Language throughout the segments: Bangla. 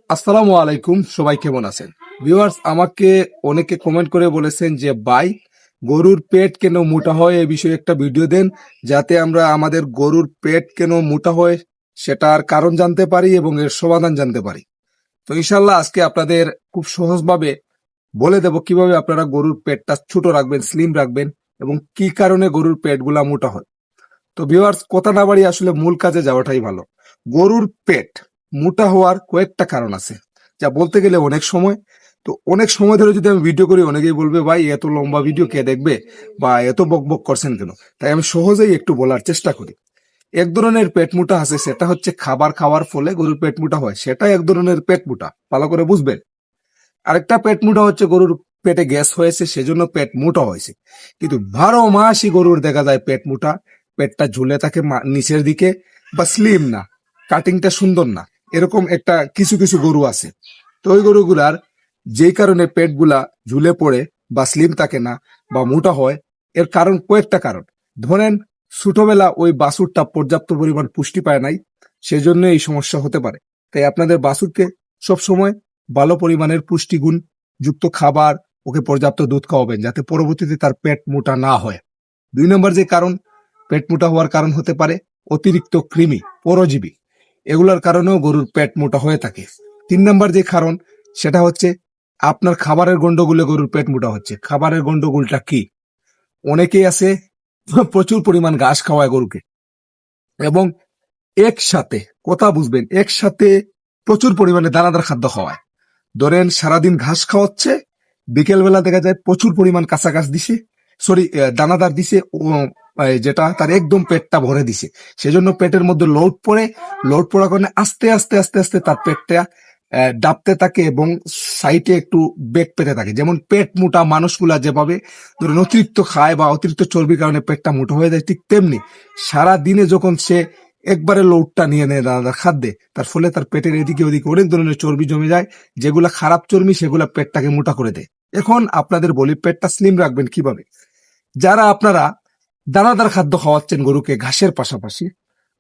আসসালামু আলাইকুম, সবাই কেমন আছেন? ভিউয়ার্স, আমাকে অনেকে কমেন্ট করে বলেছেন যে ভাই, গরুর পেট কেন মোটা হয় এই বিষয়ে একটা ভিডিও দেন, যাতে আমরা আমাদের গরুর পেট কেন মোটা হয় সেটার কারণ জানতে পারি এবং এর সমাধান জানতে পারি। তো ইনশাল্লাহ আজকে আপনাদের খুব সহজভাবে বলে দেব কিভাবে আপনারা গরুর পেটটা ছোট রাখবেন, স্লিম রাখবেন এবং কি কারণে গরুর পেটগুলা মোটা হয়। তো ভিউয়ার্স, কথা না বাড়িয়ে আসলে মূল কাজে যাওয়াটাই ভালো। গরুর পেট মোটা হওয়ার কয়েকটা কারণ আছে, যা বলতে গেলে অনেক সময়। তো অনেক সময় ধরে যদি আমি ভিডিও করি, অনেকেই বলবে ভাই এত লম্বা ভিডিও কে দেখবে বা এত বক বক করছেন কেন। তাই আমি সহজেই একটু বলার চেষ্টা করি। এক ধরনের পেট মোটা আছে, সেটা হচ্ছে খাবার খাওয়ার ফলে গরুর পেট মোটা হয়, সেটা এক ধরনের পেট মোটা, ভালো করে বুঝবেন। আরেকটা পেট মোটা হচ্ছে গরুর পেটে গ্যাস হয়েছে, সেজন্য পেট মোটা হয়েছে। কিন্তু 12 মাসই গরুর দেখা যায় পেট মোটা, পেটটা ঝুলে থাকে নিচের দিকে, বা স্লিম না, কাটিংটা সুন্দর না, এরকম একটা কিছু কিছু গরু আছে। তো ওই গরুগুলার যেই কারণে পেটগুলা ঝুলে পড়ে বা স্লিম থাকে না বা মোটা হয়, এর কারণ কয়েকটা কারণ। ধরেন ছোটবেলা ওই বাছুরটা পর্যাপ্ত পরিমাণ পুষ্টি পায় নাই, সেজন্য এই সমস্যা হতে পারে। তাই আপনাদের বাছুরকে সবসময় ভালো পরিমাণের পুষ্টিগুণ যুক্ত খাবার, ওকে পর্যাপ্ত দুধ খাওয়াবেন, যাতে পরবর্তীতে তার পেট মোটা না হয়। 2 নম্বর যে কারণ পেট মোটা হওয়ার কারণ হতে পারে অতিরিক্ত কৃমি, পরজীবী, এগুলোর কারণেও গরুর পেট মোটা হয়ে থাকে। 3 নম্বর যে কারণ সেটা হচ্ছে আপনার খাবারের গন্ডগোলে গরুর পেট মোটা হচ্ছে। খাবারের গন্ডগোলটা কি? অনেকেই আছে প্রচুর পরিমাণ ঘাস খাওয়ায় গরুকে, এবং একসাথে, কথা বুঝবেন, একসাথে প্রচুর পরিমাণে দানাদার খাদ্য খাওয়ায়। ধরেন সারাদিন ঘাস খাওয়াচ্ছে, বিকেল বেলা দেখা যায় প্রচুর পরিমাণ কাঁচা ঘাস দিছে, সরি দানাদার দিছে, যেটা তার একদম পেটটা ভরে দিছে। সেজন্য পেটের মধ্যে লোড পড়ে, লোড পড়ার কারণে আস্তে আস্তে আস্তে আস্তে তার পেটটা ডাবতে থাকে এবং সাইডে একটু বেগ পেতে থাকে। যেমন পেট মোটা মানুষগুলা যেভাবে ধরেন অতিরিক্ত খায় বা অতিরিক্ত চর্বির কারণে পেটটা মোটা হয়ে যায়, ঠিক তেমনি সারা দিনে যখন সে একবারে লোডটা নিয়ে নেয় দানাদার খাদ্যে, তার ফলে তার পেটের এদিকে ওদিকে অনেক ধরনের চর্বি জমে যায়, যেগুলা খারাপ চর্বি, সেগুলা পেটটাকে মোটা করে দেয়। এখন আপনাদের বলি, পেটটা স্লিম রাখবেন কিভাবে। যারা আপনারা দানাদার খাদ্য খাওয়াচ্ছেন গরুকে ঘাসের পাশাপাশি,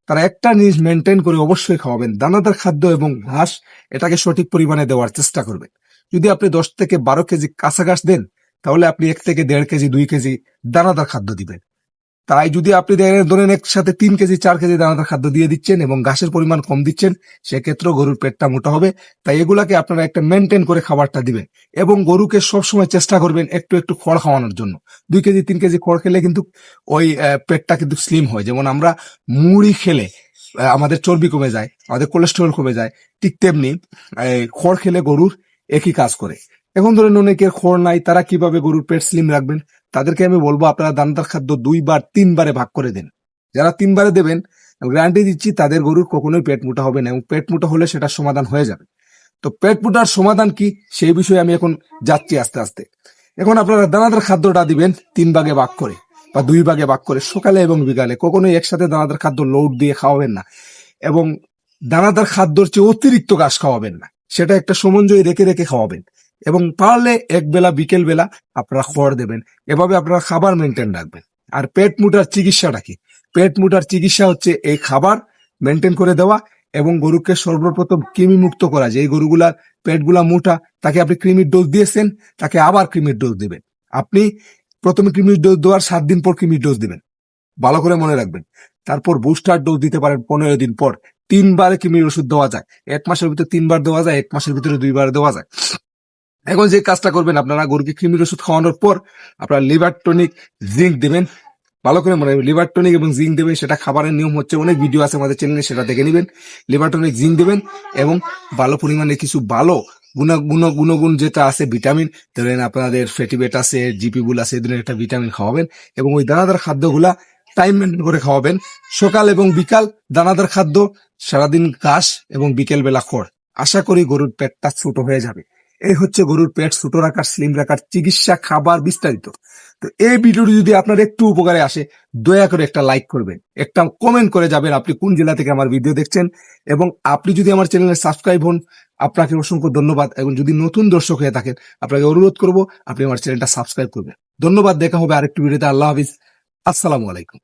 তারা একটা জিনিস মেনটেন করে অবশ্যই খাওয়াবেন, দানাদার খাদ্য এবং ঘাস এটাকে সঠিক পরিমাণে দেওয়ার চেষ্টা করবেন। যদি আপনি 10 থেকে 12 কেজি কাঁচা ঘাস দেন, তাহলে আপনি 1 থেকে 1.5 কেজি 2 কেজি দানাদার খাদ্য দিবেন। তাই যদি আপনি ধরেন একসাথে 3 কেজি 4 কেজি দানাদার খাদ্য দিয়ে দিচ্ছেন এবং ঘাসের পরিমাণ কম দিচ্ছেন, সেক্ষেত্রেও গরুর পেটটা মোটা হবে। তাই এগুলাকে আপনারা একটা মেনটেন করে খাবারটা দিবেন, এবং গরুকে সবসময় চেষ্টা করবেন একটু একটু খড় খাওয়ানোর জন্য। 2 কেজি 3 কেজি খড় খেলে কিন্তু ওই পেটটা কিন্তু স্লিম হয়। যেমন আমরা মুড়ি খেলে আমাদের চর্বি কমে যায়, আমাদের কোলেস্টেরল কমে যায়, ঠিক তেমনি খড় খেলে গরুর একই কাজ করে। এখন ধরেন অনেকের খড় নাই, তারা কিভাবে গরুর পেট স্লিম রাখবেন? তাদেরকে আমি বলবো, আপনারা দানাদার খাদ্য 2 বার 3 বারে ভাগ করে দেন। যারা 3 বারে দেবেন, গ্যারান্টি দিচ্ছি তাদের গরুর কখনোই পেট মোটা হবে না, এবং পেট মোটা হলে সেটার সমাধান হয়ে যাবে। তো পেট মোটার সমাধান কি, সেই বিষয়ে আমি এখন যাচ্ছি আস্তে আস্তে। এখন আপনারা দানাদার খাদ্যটা দিবেন 3 ভাগে ভাগ করে বা 2 ভাগে ভাগ করে, সকালে এবং বিকালে। কখনোই একসাথে দানাদার খাদ্য লোড দিয়ে খাওয়াবেন না, এবং দানাদার খাদ্যর চেয়ে অতিরিক্ত ঘাস খাওয়াবেন না, সেটা একটা সমন্বয় রেখে রেখে খাওয়াবেন। এবং পারলে একবেলা বিকেল বেলা আপনারা খড় দেবেন। এভাবে আপনারা খাবার মেনটেন রাখবেন। আর পেট মুটার চিকিৎসাটা কি? পেট মুটার চিকিৎসা হচ্ছে এই খাবার মেনটেন করে দেওয়া, এবং গরুকে সর্বপ্রথম কৃমি মুক্ত করা। যে এই গরুগুলার পেটগুলা মোটা, তাকে আপনি কৃমির ডোজ দিয়েছেন, তাকে আবার কৃমির ডোজ দিবেন। আপনি প্রথমে কৃমির ডোজ দেওয়ার 7 দিন পর কৃমির ডোজ দিবেন, ভালো করে মনে রাখবেন। তারপর বুস্টার ডোজ দিতে পারেন 15 দিন পর। 3 বারে কৃমির ওষুধ দেওয়া যায়, 1 মাসের ভিতরে 3 বার দেওয়া যায়, 1 মাসের ভিতরে 2 বার দেওয়া যায়। এখন যে কাজটা করবেন, আপনারা গরুকে কৃমির ওষুধ খাওয়ানোর পর আপনারা লিভার টনিক, জিঙ্ক দেবেন। ভালো করে মনে রাখবেন, লিভার টনিক এবং জিঙ্ক দেবেন। সেটা খাবারের নিয়ম হচ্ছে, অনেক ভিডিও আছে আমাদের চ্যানেলে, সেটা দেখে নেবেন। লিভার টনিক, জিঙ্ক দেবেন, এবং ভালো পরিমাণে কিছু ভালো গুণগুণ যেটা আছে ভিটামিন, ধরেন আপনাদের ফ্যাটিবেট আছে, জিপি বুল আছে, এই ধরনের একটা ভিটামিন খাওয়াবেন। এবং ওই দানাদার খাদ্যগুলা টাইম মেনটেন করে খাওয়াবেন। সকাল এবং বিকাল দানাদার খাদ্য, সারাদিন ঘাস, এবং বিকেল বেলা খড়। আশা করি গরুর পেটটা ছোট হয়ে যাবে। এই হচ্ছে গরুর পেট ছোট রাখার, স্লিম রাখার চিকিৎসা, খাবার বিস্তারিত। তো এই ভিডিওটি যদি আপনার একটু উপকারে আসে, দয়া করে একটা লাইক করবেন, একটা কমেন্ট করে যাবেন আপনি কোন জেলা থেকে আমার ভিডিও দেখছেন, এবং আপনি যদি আমার চ্যানেলে সাবস্ক্রাইব হন, আপনাকে অসংখ্য ধন্যবাদ। এবং যদি নতুন দর্শক হয়ে থাকেন, আপনাকে অনুরোধ করব আপনি আমার চ্যানেলটা সাবস্ক্রাইব করবেন। ধন্যবাদ, দেখা হবে আরেকটি ভিডিওতে। আল্লাহ হাফিজ, আসসালামু আলাইকুম।